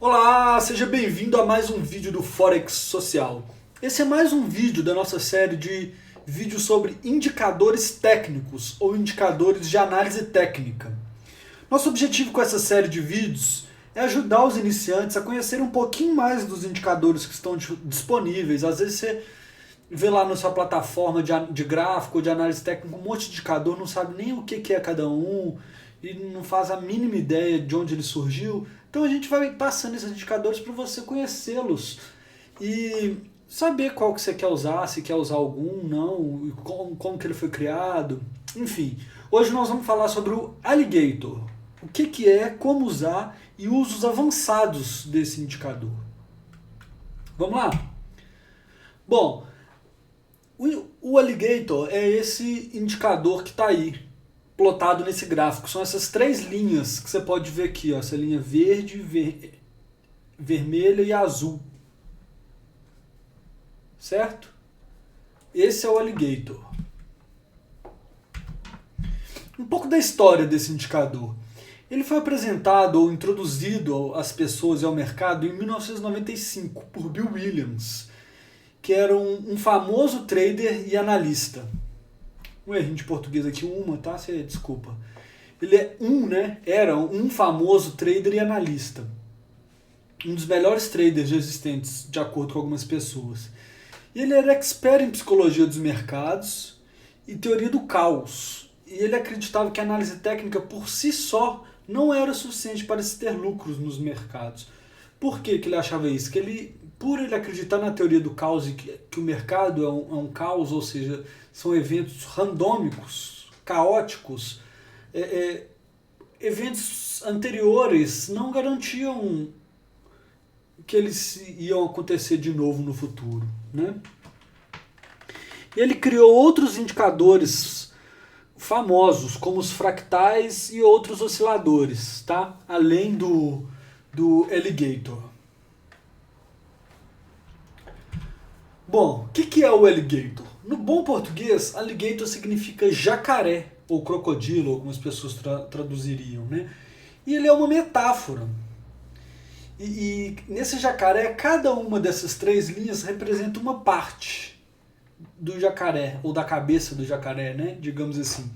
Olá, seja bem-vindo a mais um vídeo do Forex Social. Esse é mais um vídeo da nossa série de vídeos sobre indicadores técnicos ou indicadores de análise técnica. Nosso objetivo com essa série de vídeos é ajudar os iniciantes a conhecerem um pouquinho mais dos indicadores que estão disponíveis. Às vezes você vê lá na sua plataforma de gráfico ou de análise técnica um monte de indicador, não sabe nem o que é cada um e não faz a mínima ideia de onde ele surgiu. Então a gente vai passando esses indicadores para você conhecê-los e saber qual que você quer usar, se quer usar algum, não, e como que ele foi criado, enfim. Hoje nós vamos falar sobre o Alligator, o que é, como usar e usos avançados desse indicador. Vamos lá? Bom, o Alligator é esse indicador que está aí, plotado nesse gráfico. São essas três linhas que você pode ver aqui, ó, essa linha verde, vermelha e azul. Certo? Esse é o Alligator. Um pouco da história desse indicador. Ele foi apresentado ou introduzido às pessoas e ao mercado em 1995 por Bill Williams, que era um famoso trader e analista. Um errinho de português aqui, tá? Você desculpa. Ele é era um famoso trader e analista. Um dos melhores traders existentes, de acordo com algumas pessoas. E ele era expert em psicologia dos mercados e teoria do caos. E ele acreditava que a análise técnica por si só não era suficiente para se ter lucros nos mercados. Por que ele achava isso? Por ele acreditar na teoria do caos e que o mercado é um caos, ou seja, são eventos randômicos, caóticos, eventos anteriores não garantiam que eles iam acontecer de novo no futuro, né? Ele criou outros indicadores famosos, como os fractais e outros osciladores, tá? Além do Alligator. Bom, o que é o Alligator? No bom português, Alligator significa jacaré, ou crocodilo, algumas pessoas traduziriam, né? E ele é uma metáfora. E nesse jacaré, cada uma dessas três linhas representa uma parte do jacaré, ou da cabeça do jacaré, né? Digamos assim.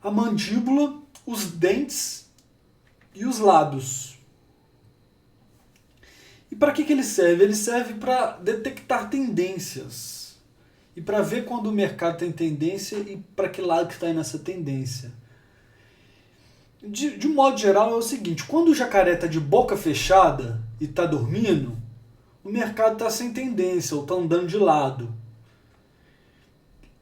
A mandíbula, os dentes e os lábios. E para que ele serve? Ele serve para detectar tendências e para ver quando o mercado tem tendência e para que lado que está indo essa tendência. De modo geral é o seguinte, quando o jacaré está de boca fechada e está dormindo, o mercado está sem tendência ou está andando de lado.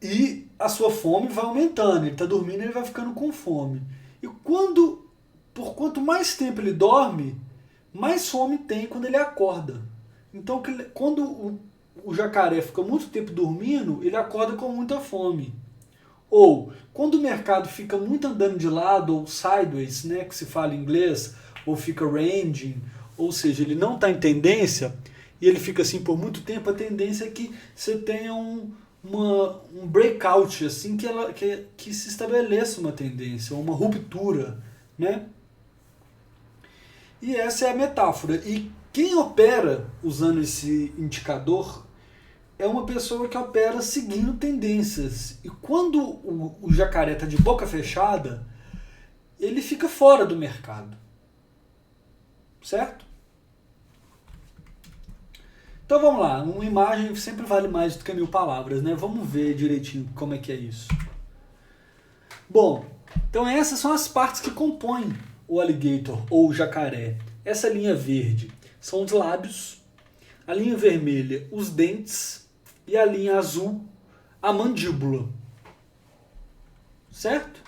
E a sua fome vai aumentando, ele está dormindo e ele vai ficando com fome. E por quanto mais tempo ele dorme, mais fome tem quando ele acorda. Então, quando o jacaré fica muito tempo dormindo, ele acorda com muita fome. Ou, quando o mercado fica muito andando de lado, ou sideways, né, que se fala em inglês, ou fica ranging, ou seja, ele não está em tendência, e ele fica assim por muito tempo, a tendência é que você tenha um breakout, assim, que se estabeleça uma tendência, uma ruptura, né? E essa é a metáfora. E quem opera usando esse indicador é uma pessoa que opera seguindo tendências. E quando o jacaré está de boca fechada, ele fica fora do mercado. Certo? Então vamos lá. Uma imagem sempre vale mais do que 1000 palavras, né? Vamos ver direitinho como é que é isso. Bom, então essas são as partes que compõem o alligator ou o jacaré. Essa linha verde são os lábios, a linha vermelha, os dentes e a linha azul, a mandíbula. Certo?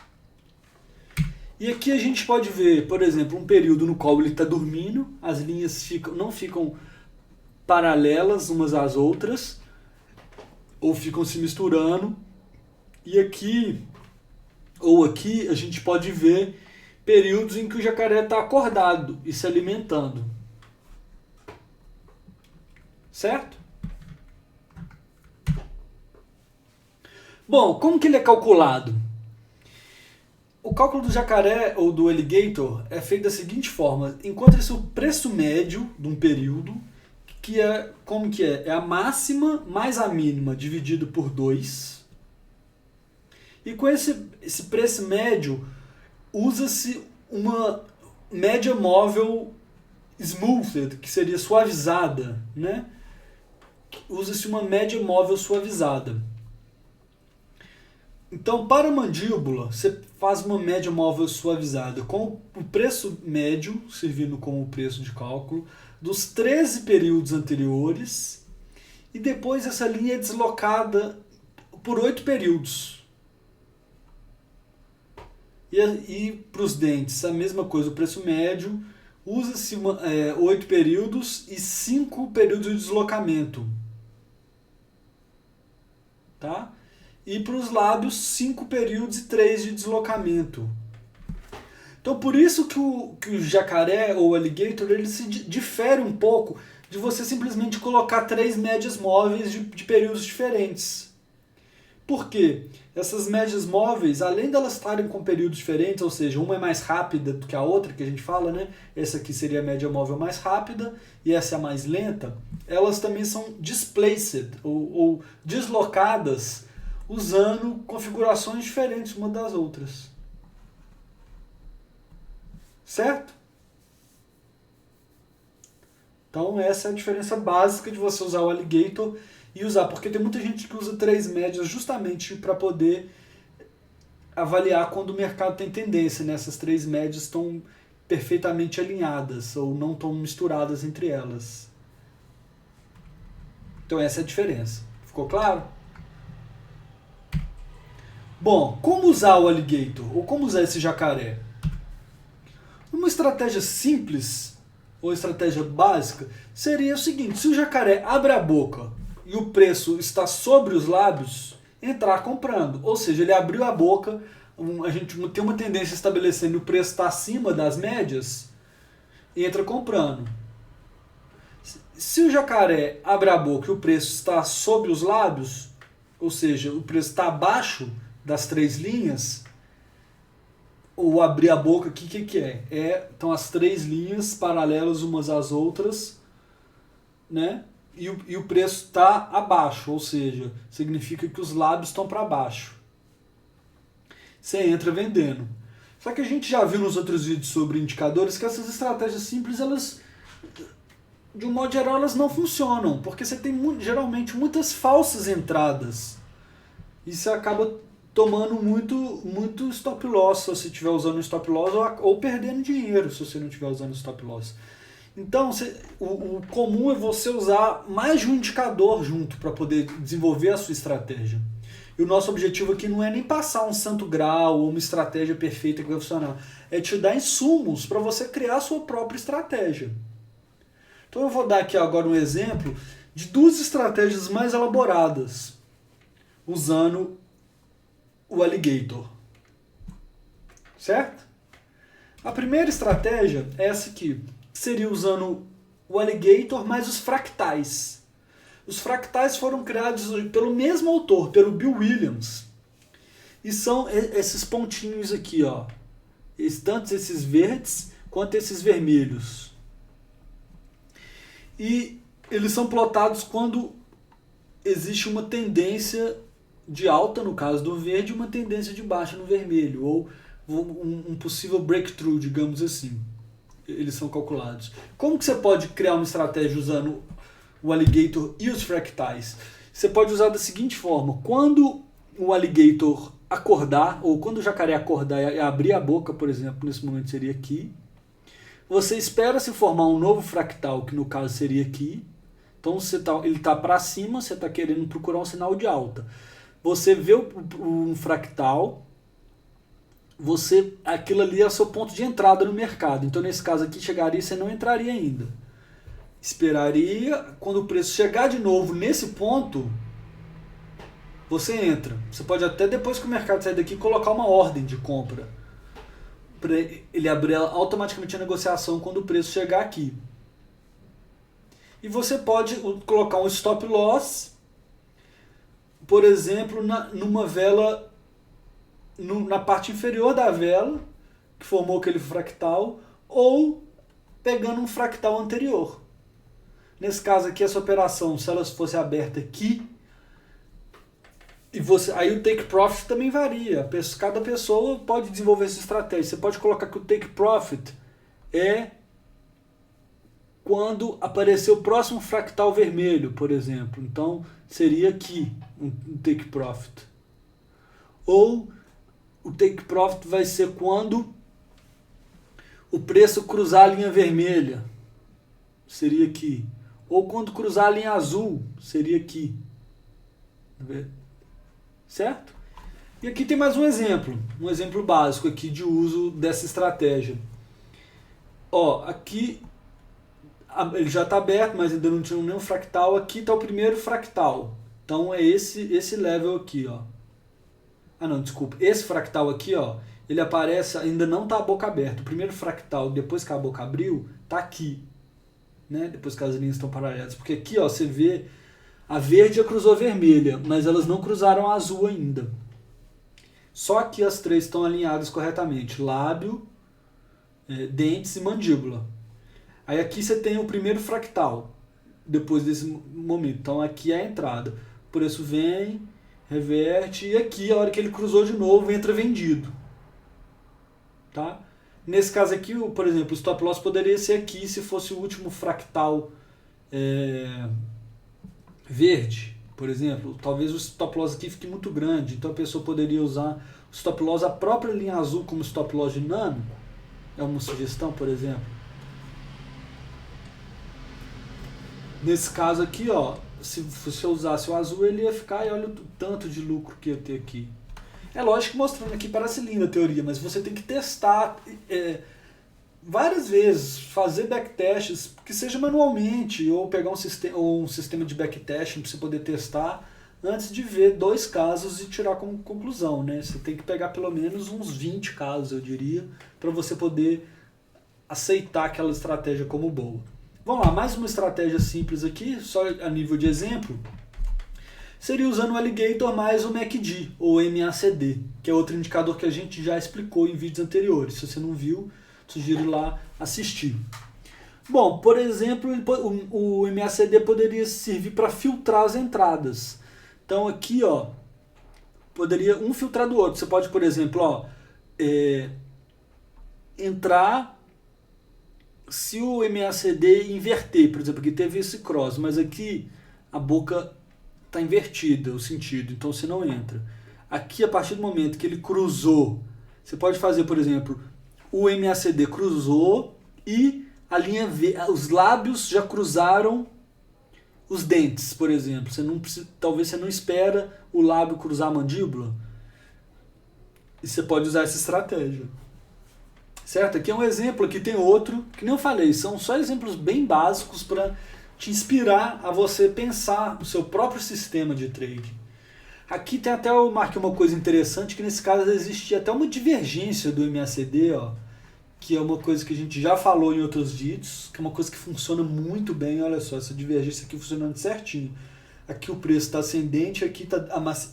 E aqui a gente pode ver, por exemplo, um período no qual ele está dormindo, as linhas não ficam paralelas umas às outras, ou ficam se misturando. E aqui a gente pode ver períodos em que o jacaré está acordado e se alimentando. Certo? Bom, como que ele é calculado? O cálculo do jacaré ou do alligator é feito da seguinte forma: encontra-se o preço médio de um período, que é como que é? É a máxima mais a mínima dividido por 2. E com esse preço médio usa-se uma média móvel smoothed, que seria suavizada, né? Usa-se uma média móvel suavizada. Então, para a mandíbula, você faz uma média móvel suavizada com o preço médio, servindo como preço de cálculo, dos 13 períodos anteriores, e depois essa linha é deslocada por 8 períodos. E para os dentes, a mesma coisa, o preço médio, usa-se 8 períodos e 5 períodos de deslocamento. Tá? E para os lábios, 5 períodos e 3 de deslocamento. Então, por isso que o jacaré ou alligator ele se difere um pouco de você simplesmente colocar 3 médias móveis de períodos diferentes. Por quê? Essas médias móveis, além delas estarem com períodos diferentes, ou seja, uma é mais rápida do que a outra, que a gente fala, né? Essa aqui seria a média móvel mais rápida e essa é a mais lenta, elas também são displaced, ou deslocadas, usando configurações diferentes uma das outras. Certo? Então essa é a diferença básica de você usar o alligator e usar, porque tem muita gente que usa 3 médias justamente para poder avaliar quando o mercado tem tendência, né? Essas 3 médias estão perfeitamente alinhadas ou não estão misturadas entre elas. Então essa é a diferença. Ficou claro? Bom, como usar o alligator? Ou como usar esse jacaré? Uma estratégia simples, ou estratégia básica, seria o seguinte: se o jacaré abre a boca e o preço está sobre os lábios, entrar comprando. Ou seja, ele abriu a boca, a gente tem uma tendência estabelecendo o preço está acima das médias, entra comprando. Se o jacaré abre a boca e o preço está sobre os lábios, ou seja, o preço está abaixo das 3 linhas, ou abrir a boca, o que é? Então as 3 linhas paralelas umas às outras, né? E o preço está abaixo, ou seja, significa que os lábios estão para baixo. Você entra vendendo. Só que a gente já viu nos outros vídeos sobre indicadores que essas estratégias simples, elas, de um modo geral, elas não funcionam, porque você tem geralmente muitas falsas entradas. E você acaba tomando muito stop loss se você estiver usando stop loss, ou perdendo dinheiro se você não estiver usando stop loss. Então, o comum é você usar mais de um indicador junto para poder desenvolver a sua estratégia. E o nosso objetivo aqui não é nem passar um santo grau ou uma estratégia perfeita que vai funcionar. É te dar insumos para você criar a sua própria estratégia. Então eu vou dar aqui agora um exemplo de 2 estratégias mais elaboradas usando o alligator. Certo? A primeira estratégia é essa aqui. Seria usando o alligator mais os fractais. Os fractais foram criados pelo mesmo autor, pelo Bill Williams. E são esses pontinhos aqui, ó. Tanto esses verdes quanto esses vermelhos. E eles são plotados quando existe uma tendência de alta, no caso do verde, e uma tendência de baixa no vermelho, ou um possível breakthrough, digamos assim. Eles são calculados. Como que você pode criar uma estratégia usando o alligator e os fractais? Você pode usar da seguinte forma: quando o alligator acordar, ou quando o jacaré acordar e abrir a boca, por exemplo, nesse momento seria aqui, você espera se formar um novo fractal, que no caso seria aqui. Então ele está para cima, você está querendo procurar um sinal de alta. Você vê um fractal, aquilo ali é o seu ponto de entrada no mercado. Então nesse caso aqui chegaria, você não entraria ainda. Esperaria, quando o preço chegar de novo nesse ponto, você entra. Você pode até, depois que o mercado sair daqui, colocar uma ordem de compra, para ele abrir automaticamente a negociação quando o preço chegar aqui. E você pode colocar um stop loss, por exemplo, numa vela na parte inferior da vela, que formou aquele fractal, ou pegando um fractal anterior. Nesse caso aqui, essa operação, se ela fosse aberta aqui, aí o take profit também varia. Cada pessoa pode desenvolver essa estratégia. Você pode colocar que o take profit é quando aparecer o próximo fractal vermelho, por exemplo. Então, seria aqui um take profit. Ou o take profit vai ser quando o preço cruzar a linha vermelha, seria aqui. Ou quando cruzar a linha azul, seria aqui. Certo? E aqui tem mais um exemplo básico aqui de uso dessa estratégia. Ó, aqui ele já está aberto, mas ainda não tinha nenhum fractal. Aqui está o primeiro fractal. Então é esse level aqui, ó. Ah não, desculpa. Esse fractal aqui, ó, ele aparece, ainda não está a boca aberta. O primeiro fractal, depois que a boca abriu, está aqui. Né? Depois que as linhas estão paralelas. Porque aqui, ó, você vê a verde já cruzou a vermelha, mas elas não cruzaram a azul ainda. Só que as três estão alinhadas corretamente. Lábio, dentes e mandíbula. Aí aqui você tem o primeiro fractal, depois desse momento. Então aqui é a entrada. O preço vem, reverte, e aqui, a hora que ele cruzou de novo, entra vendido. Tá? Nesse caso aqui, por exemplo, o stop loss poderia ser aqui, se fosse o último fractal verde, por exemplo. Talvez o stop loss aqui fique muito grande, então a pessoa poderia usar o stop loss, a própria linha azul, como stop loss dinâmico. É uma sugestão, por exemplo. Nesse caso aqui, ó, se eu usasse o azul, ele ia ficar, e olha o tanto de lucro que ia ter aqui. É lógico que mostrando aqui parece linda a teoria, mas você tem que testar várias vezes, fazer backtests, que seja manualmente, ou pegar um sistema de backtesting para você poder testar, antes de ver 2 casos e tirar como conclusão, né? Você tem que pegar pelo menos uns 20 casos, eu diria, para você poder aceitar aquela estratégia como boa. Vamos lá, mais uma estratégia simples aqui, só a nível de exemplo, seria usando o Alligator mais o MACD, ou MACD, que é outro indicador que a gente já explicou em vídeos anteriores. Se você não viu, sugiro ir lá assistir. Bom, por exemplo, o MACD poderia servir para filtrar as entradas. Então aqui, ó, poderia um filtrar do outro. Você pode, por exemplo, ó, entrar se o MACD inverter, por exemplo, aqui teve esse cross, mas aqui a boca está invertida, o sentido, então você não entra. Aqui, a partir do momento que ele cruzou, você pode fazer, por exemplo, o MACD cruzou e a linha os lábios já cruzaram os dentes, por exemplo. Você não precisa, talvez você não espera o lábio cruzar a mandíbula. E você pode usar essa estratégia. Certo? Aqui é um exemplo, aqui tem outro, que nem eu falei, são só exemplos bem básicos para te inspirar a você pensar no seu próprio sistema de trade. Aqui tem até, eu marquei uma coisa interessante, que nesse caso existe até uma divergência do MACD, ó, que é uma coisa que a gente já falou em outros vídeos, que é uma coisa que funciona muito bem, olha só, essa divergência aqui funcionando certinho. Aqui o preço está ascendente, aqui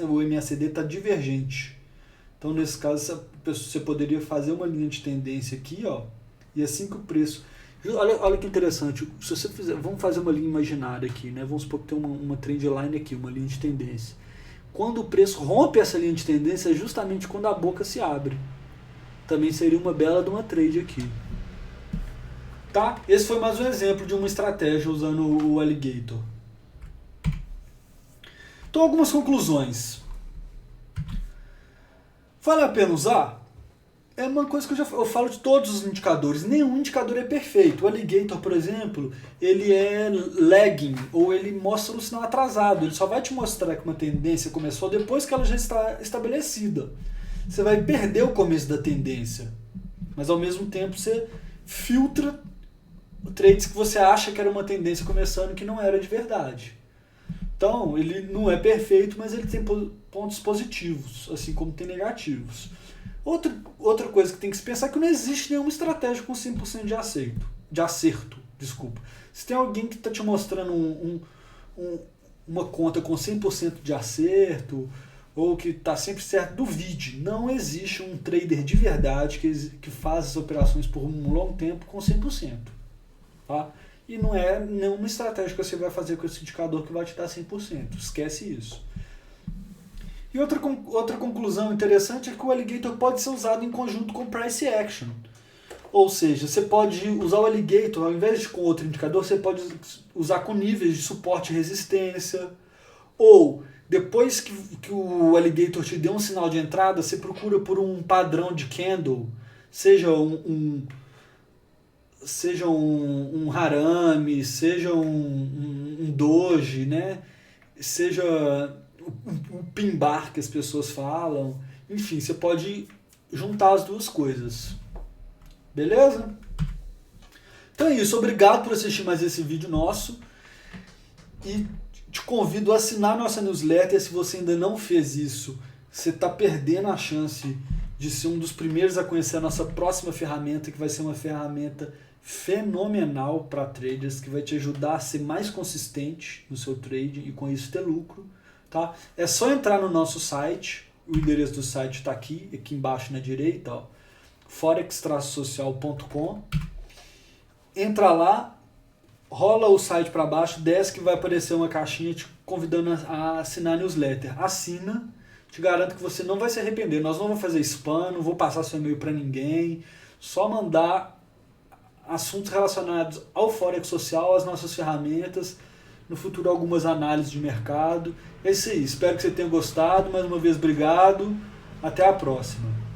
o MACD está divergente. Então, nesse caso, você poderia fazer uma linha de tendência aqui, ó, e assim que o preço... Olha que interessante, se você fizer, vamos fazer uma linha imaginária aqui, né? Vamos supor que tem uma trend line aqui, uma linha de tendência. Quando o preço rompe essa linha de tendência, é justamente quando a boca se abre. Também seria uma bela de uma trade aqui. Tá? Esse foi mais um exemplo de uma estratégia usando o Alligator. Então, algumas conclusões. Vale a pena usar? É uma coisa que eu falo de todos os indicadores. Nenhum indicador é perfeito. O Alligator, por exemplo, ele é lagging, ou ele mostra um sinal atrasado. Ele só vai te mostrar que uma tendência começou depois que ela já está estabelecida. Você vai perder o começo da tendência. Mas ao mesmo tempo você filtra trades que você acha que era uma tendência começando que não era de verdade. Então, ele não é perfeito, mas ele tem pontos positivos, assim como tem negativos. Outra coisa que tem que se pensar é que não existe nenhuma estratégia com 100% de acerto. Se tem alguém que está te mostrando uma conta com 100% de acerto, ou que está sempre certo, duvide. Não existe um trader de verdade que faz as operações por um longo tempo com 100%. Tá? E não é nenhuma estratégia que você vai fazer com esse indicador que vai te dar 100%. Esquece isso. E outra conclusão interessante é que o Alligator pode ser usado em conjunto com Price Action. Ou seja, você pode usar o Alligator, ao invés de com outro indicador, você pode usar com níveis de suporte e resistência. Ou, depois que o Alligator te deu um sinal de entrada, você procura por um padrão de candle, seja um harami, seja um doji, né? Seja o pin bar que as pessoas falam. Enfim, você pode juntar as duas coisas. Beleza? Então é isso. Obrigado por assistir mais esse vídeo nosso. E te convido a assinar nossa newsletter. Se você ainda não fez isso, você está perdendo a chance de ser um dos primeiros a conhecer a nossa próxima ferramenta, que vai ser uma ferramenta fenomenal para traders, que vai te ajudar a ser mais consistente no seu trade e com isso ter lucro. Tá? É só entrar no nosso site, o endereço do site está aqui embaixo na direita, ó, forex-social.com. Entra lá, rola o site para baixo, desce que vai aparecer uma caixinha te convidando a assinar a newsletter. Assina, te garanto que você não vai se arrepender. Nós não vamos fazer spam, não vou passar seu e-mail para ninguém, só mandar assuntos relacionados ao Forex Social, às nossas ferramentas, no futuro algumas análises de mercado. É isso aí, espero que você tenha gostado. Mais uma vez, obrigado. Até a próxima.